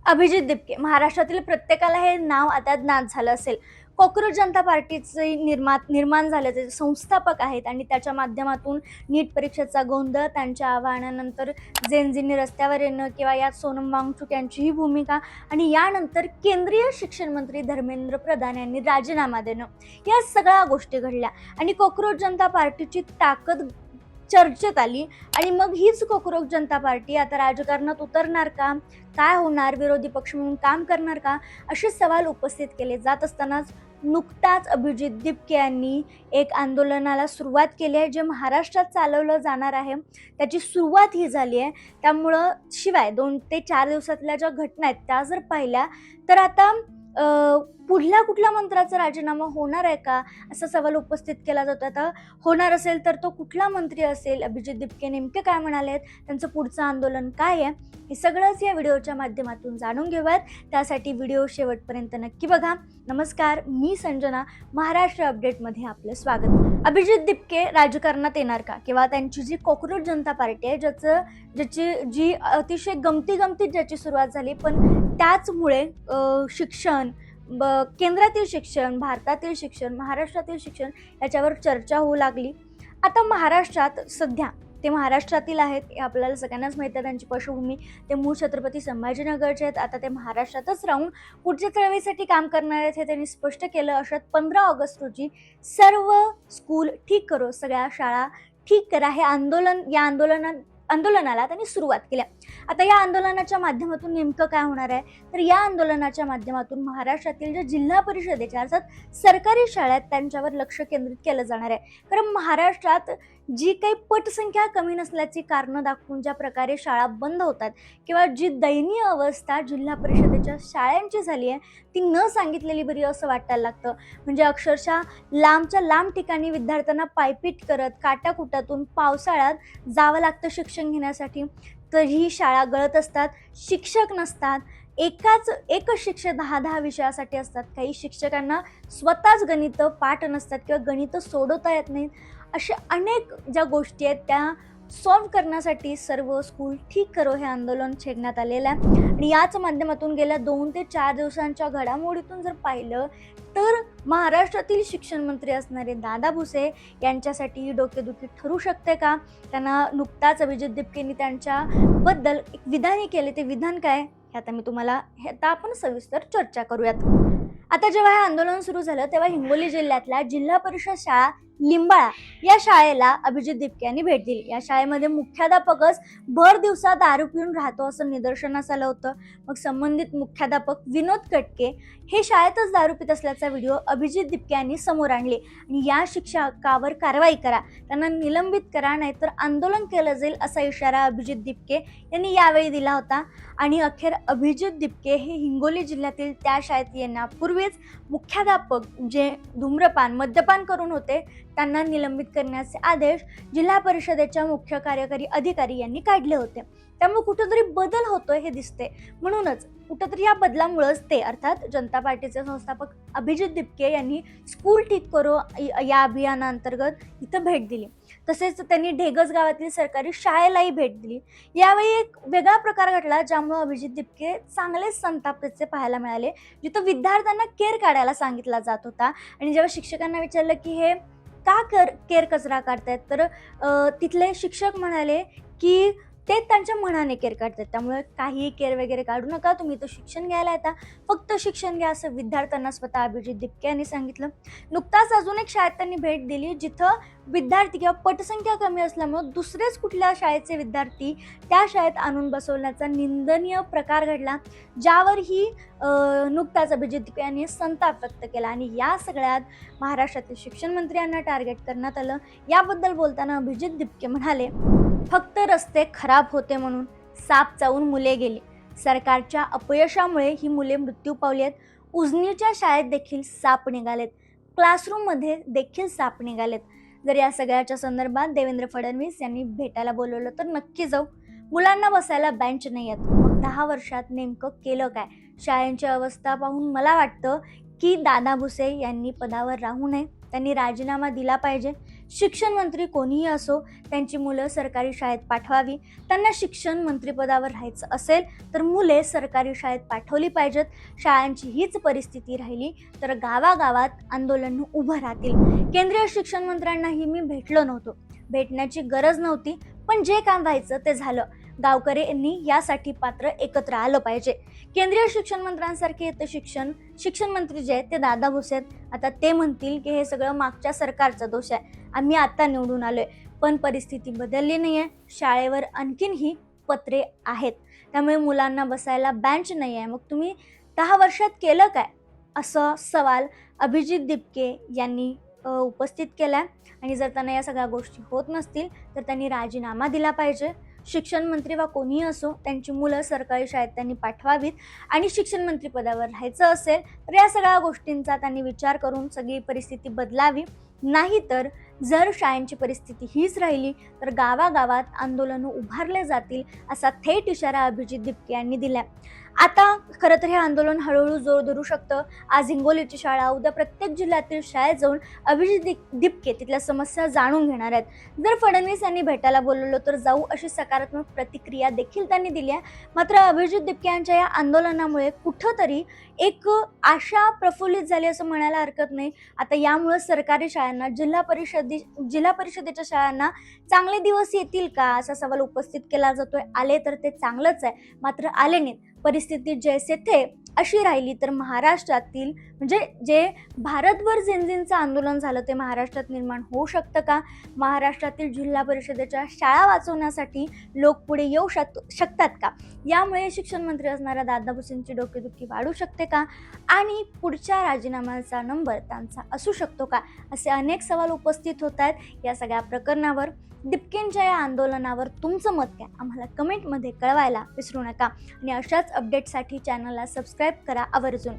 अभिजित दिपके महाराष्ट्रातील प्रत्येकाला हे नाव आता ज्ञात झालं असेल. कॉकरोच जनता पार्टीचे निर्माण झाल्याचे संस्थापक आहेत आणि त्याच्या माध्यमातून नीट परीक्षेचा गोंधळ, त्यांच्या आव्हानानंतर जेनजींनी रस्त्यावर येणं किंवा यात सोनम वांगचुक यांचीही भूमिका आणि यानंतर केंद्रीय शिक्षण मंत्री धर्मेंद्र प्रधान यांनी राजीनामा देणं, या सगळ्या गोष्टी घडल्या आणि कॉकरोच जनता पार्टीची ताकद चर्चेत आली. आणि मग हीच कॉकरोच जनता पार्टी आता राजकारणात उतरणार का, काय होणार, विरोधी पक्ष म्हणून काम करणार का, असे सवाल उपस्थित केले जात असतानाच नुकताच अभिजित दिपके यांनी एक आंदोलनाला सुरुवात केली आहे, जे महाराष्ट्रात चालवलं जाणार आहे. त्याची सुरुवात ही झाली आहे. त्यामुळं शिवाय 2 ते 4 दिवसातल्या ज्या घटना आहेत त्या जर पाहिल्या तर आता पुढल्या कुठल्या मंत्र्याचा राजीनामा होणार आहे का, असा सवाल उपस्थित केला जातो. आता होणार असेल तर तो कुठला मंत्री असेल, अभिजित दिपके नेमके काय म्हणाले आहेत, त्यांचं पुढचं आंदोलन काय आहे, हे सगळंच या व्हिडिओच्या माध्यमातून जाणून घेऊयात. त्यासाठी व्हिडिओ शेवटपर्यंत नक्की बघा. नमस्कार, मी संजना, महाराष्ट्र अपडेटमध्ये आपलं स्वागत. अभिजित दिपके राजकारणात येणार का, किंवा त्यांची जी कॉकरोच जनता पार्टी आहे जी अतिशय गमतीत ज्याची सुरुवात झाली, पण त्याचमुळे शिक्षण, केंद्रातील शिक्षण, भारतातील शिक्षण, महाराष्ट्रातील शिक्षण याच्यावर चर्चा होऊ लागली. आता महाराष्ट्रात सध्या ते महाराष्ट्रातील आहेत हे आपल्याला सगळ्यांनाच माहिती आहे. त्यांची पार्श्वभूमी, ते मूळ छत्रपती संभाजीनगरचे आहेत. आता ते महाराष्ट्रातच राहून पुढच्या चळवळीसाठी काम करणार आहेत हे त्यांनी स्पष्ट केलं. अशात 15 ऑगस्ट रोजी सर्व स्कूल ठीक करो, सगळ्या शाळा ठीक करा, हे या आंदोलनाला त्यांनी सुरुवात केली. आता या आंदोलनाच्या माध्यमातून नेमकं काय होणार आहे, तर या आंदोलनाच्या माध्यमातून महाराष्ट्रातील ज्या जिल्हा परिषदेच्या अर्थात सरकारी शाळा आहेत त्यांच्यावर लक्ष केंद्रित केलं जाणार आहे. कारण महाराष्ट्रात जी काही पटसंख्या कमी नसल्याची कारणं दाखवून ज्या प्रकारे शाळा बंद होतात, किंवा जी दयनीय अवस्था जिल्हा परिषदेच्या शाळांची झाली आहे ती न सांगितलेली बरी असं वाटायला लागतं. म्हणजे अक्षरशः लांबच्या लांब ठिकाणी विद्यार्थ्यांना पायपीट करत काटाकुटातून पावसाळ्यात जावं लागतं शिक्षण घेण्यासाठी. तरीही शाळा गळत असतात, शिक्षक नसतात, एकच शिक्षक 10-10 विषयासाठी असतात. काही शिक्षकांना स्वतःच गणितं पाठ नसतात किंवा गणितं सोडवता येत नाहीत. अशा अनेक ज्या गोष्टी आहेत त्या सॉल्व्ह करण्यासाठी सर्व स्कूल ठीक करो हे आंदोलन छेडण्यात आलेलं आहे. आणि याच माध्यमातून गेल्या 2 ते 4 दिवसांच्या घडामोडीतून जर पाहिलं तर महाराष्ट्रातील शिक्षण मंत्री असणारे दादा भुसे यांच्यासाठी ही डोकेदुखी ठरू शकते का. त्यांना नुकताच अभिजित दिपकेंनी त्यांच्याबद्दल एक विधानही केले. ते विधान काय हे आता आपण सविस्तर चर्चा करूयात. आता जेव्हा हे आंदोलन सुरू झालं तेव्हा हिंगोली जिल्ह्यातल्या जिल्हा परिषद शाळा लिंबाळा या शाळेला अभिजित दिपके यांनी भेट दिली. या शाळेमध्ये मुख्याध्यापकच भर दिवसा दारू पिऊन राहतो असं निदर्शनास आलं होतं. मग संबंधित मुख्याध्यापक विनोद कटके हे शाळेतच दारू पित असल्याचा व्हिडिओ अभिजित दिपके यांनी समोर आणले आणि या शिक्षकावर कारवाई करा, त्यांना निलंबित करा, नाहीतर आंदोलन केलं जाईल असा इशारा अभिजित दिपके यांनी यावेळी दिला होता. आणि अखेर अभिजित दिपके हे हिंगोली जिल्ह्यातील त्या शाळेत येण्यापूर्वीच मुख्याध्यापक जे मद्यपान करून होते त्यांना निलंबित करण्याचे आदेश जिल्हा परिषदेच्या मुख्य कार्यकारी अधिकारी यांनी काढले होते. त्यामुळे कुठेतरी बदल होतोय हे दिसते. म्हणूनच कुठेतरी या बदलामुळेच ते अर्थात जनता पार्टीचे संस्थापक अभिजित दिपके यांनी स्कूल ठीक करो या अभियानाअंतर्गत इथं भेट दिली. तसेच त्यांनी ढेगज गावातील सरकारी शाळेलाही भेट दिली. यावेळी एक वेगळा प्रकार घडला ज्यामुळे अभिजित दिपके चांगलेच संतापचे पाहायला मिळाले. जिथं विद्यार्थ्यांना केर काढायला सांगितला जात होता आणि जेव्हा शिक्षकांना विचारलं की हे का केर कचरा काढतायत, तर तिथले शिक्षक म्हणाले की ते त्यांच्या मनाने केर काढतात, त्यामुळे काही केर वगैरे काढू नका, तुम्ही तर शिक्षण घ्यायला येता, फक्त शिक्षण घ्या असं विद्यार्थ्यांना स्वतः अभिजित दिपके यांनी सांगितलं. नुकताच अजून एक शाळेत त्यांनी भेट दिली जिथं विद्यार्थी किंवा पटसंख्या कमी असल्यामुळे दुसरेच कुठल्या शाळेचे विद्यार्थी त्या शाळेत आणून बसवण्याचा निंदनीय प्रकार घडला, ज्यावरही नुकताच अभिजित दिपके यांनी संताप व्यक्त केला. आणि या सगळ्यात महाराष्ट्रातील शिक्षण मंत्री यांना टार्गेट करण्यात आलं. याबद्दल बोलताना अभिजित दिपके म्हणाले, फक्त रस्ते खराब होते म्हणून साप चावून मुले गेली. सरकारच्या अपयशामुळे ही मुले मृत्यू पावली आहेत. उजनीच्या शाळेत देखील साप निघालेत, क्लासरूममध्ये देखील साप निघालेत. जर या सगळ्याच्या संदर्भात देवेंद्र फडणवीस यांनी भेटायला बोलवलं तर नक्की जाऊ. मुलांना बसायला बेंच नाही आहेत. मग 10 वर्षात नेमकं केलं काय. शाळेंची अवस्था पाहून मला वाटतं की दादा भुसे यांनी पदावर राहू नये, त्यांनी राजीनामा दिला पाहिजे. शिक्षण मंत्री कोणीही असो, त्यांची मुलं सरकारी शाळेत पाठवावी. त्यांना शिक्षण मंत्रिपदावर राहायचं असेल तर मुले सरकारी शाळेत पाठवली पाहिजेत. शाळांची हीच परिस्थिती राहिली तर गावागावात आंदोलन उभं राहतील. केंद्रीय शिक्षण मंत्र्यांनाही मी भेटलो नव्हतो, भेटण्याची गरज नव्हती, पण जे काम व्हायचं ते झालं. गावकऱ्यांनी यासाठी पात्र एकत्र आलं पाहिजे. केंद्रीय शिक्षण मंत्र्यांसारखे येतं शिक्षण मंत्री जे आहेत ते दादा भुसे आहेत. आता ते म्हणतील की हे सगळं मागच्या सरकारचा दोष आहे, आम्ही आता निवडून आलोय. पण परिस्थिती बदलली नाहीये. शाळेवर आणखीनही पत्रे आहेत, त्यामुळे मुलांना बसायला बेंच नाही आहे. मग तुम्ही 10 वर्षात केलं काय, असा सवाल अभिजित दिपके यांनी उपस्थित केलाय. आणि जर त्यांना या सगळ्या गोष्टी होत नसतील तर त्यांनी राजीनामा दिला पाहिजे. शिक्षण मंत्री वा कोणीही असो, त्यांची मुलं सरकारी शाळेत त्यांनी पाठवावीत. आणि शिक्षण मंत्री पदावर राहायचं असेल तर या सगळ्या गोष्टींचा त्यांनी विचार करून सगळी परिस्थिती बदलावी. नाहीतर जर शाळांची परिस्थिती हीच राहिली तर गावागावात आंदोलनं उभारले जातील, असा थेट इशारा अभिजित दिपके यांनी दिला. आता खरं तर हे आंदोलन हळूहळू जोर धरू शकतं. आज हिंगोलीची शाळा, उद्या प्रत्येक जिल्ह्यातील शाळेत जाऊन अभिजित दिपके तिथल्या समस्या जाणून घेणार आहेत. जर फडणवीस यांनी भेटायला बोलवलं तर जाऊ, अशी सकारात्मक प्रतिक्रिया देखील त्यांनी दिली आहे. मात्र अभिजित दिपके यांच्या या आंदोलनामुळे कुठंतरी एक आशा प्रफुल्लित झाली असं म्हणायला हरकत नाही. आता यामुळं सरकारी शाळांना, जिल्हा परिषदेच्या शाळांना चांगले दिवस येतील का, असा सवाल उपस्थित केला जातोय. आले तर ते चांगलंच आहे, मात्र आले नाहीत, परिस्थिती जैसे थे अशी राहिली तर महाराष्ट्रातील, म्हणजे जे भारतभर झिंझिंचं आंदोलन झालं ते महाराष्ट्रात निर्माण होऊ शकतं का? महाराष्ट्रातील जिल्हा परिषदेच्या शाळा वाचवण्यासाठी लोक पुढे येऊ शकतात का? यामुळे शिक्षण मंत्री असणाऱ्या दादा भुसेंची डोकेदुखी वाढू शकते का? आणि पुढच्या राजीनाम्याचा नंबर त्यांचा असू शकतो का? असे अनेक सवाल उपस्थित होत आहेत या सगळ्या प्रकरणावर. दिपकेंच्या या आंदोलनावर तुमचं मत काय, आम्हाला कमेंटमध्ये कळवायला विसरू नका. आणि अशाच अपडेटसाठी चॅनलला सबस्क्राईब करा आवर्जून.